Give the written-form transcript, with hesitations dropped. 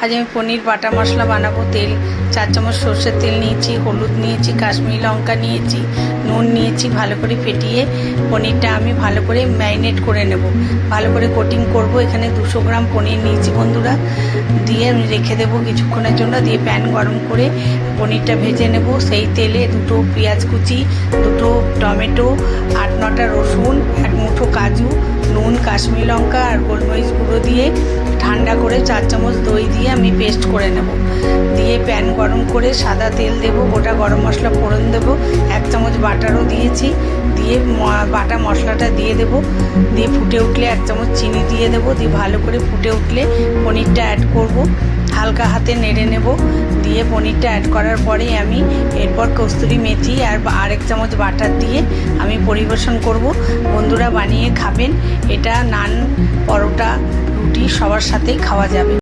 আজ আমি পনির বাটা মশলা বানাবো। তেল 4 চামচ সর্ষের তেল নিয়েছি, হলুদ নিয়েছি, কাশ্মীরি লঙ্কা নিয়েছি, নুন নিয়েছি। ভালো করে ফেটিয়ে পনিরটা আমি ভালো করে ম্যারিনেট করে নেব, ভালো করে কোটিং করব। এখানে 200 গ্রাম পনির নিয়েছি বন্ধুরা, দিয়ে আমি রেখে দেবো কিছুক্ষণের জন্য। দিয়ে প্যান গরম করে পনিরটা ভেজে নেব। সেই তেলে 2টো পেঁয়াজ কুচি, 2টো টমেটো, 8-9টা রসুন, 1 মুঠো কাজু, নুন, কাশ্মীরি লঙ্কা আর গোলমরিচ গুঁড়ো দিয়ে ঠান্ডা করে 4 চামচ দই দিয়ে আমি পেস্ট করে নেব। দিয়ে প্যান গরম করে সাদা তেল দেব, গোটা গরম মশলা ফোড়ন দেব, 1 চামচ বাটারও দিয়েছি। দিয়ে বাটা মশলাটা দিয়ে দেব। দিয়ে ফুটে উঠলে 1 চামচ চিনি দিয়ে দেব। দিয়ে ভালো করে ফুটে উঠলে পনিরটা অ্যাড করব, হালকা হাতে নেড়ে নেব। দিয়ে পনিরটা অ্যাড করার পরে আমি এরপর কস্তুরি মেথি আর 1 চামচ বাটার দিয়ে আমি পরিবেশন করব। বন্ধুরা বানিয়ে খাবেন, এটা নান, পরোটা, রুটি সবার সাথেই খাওয়া যাবে।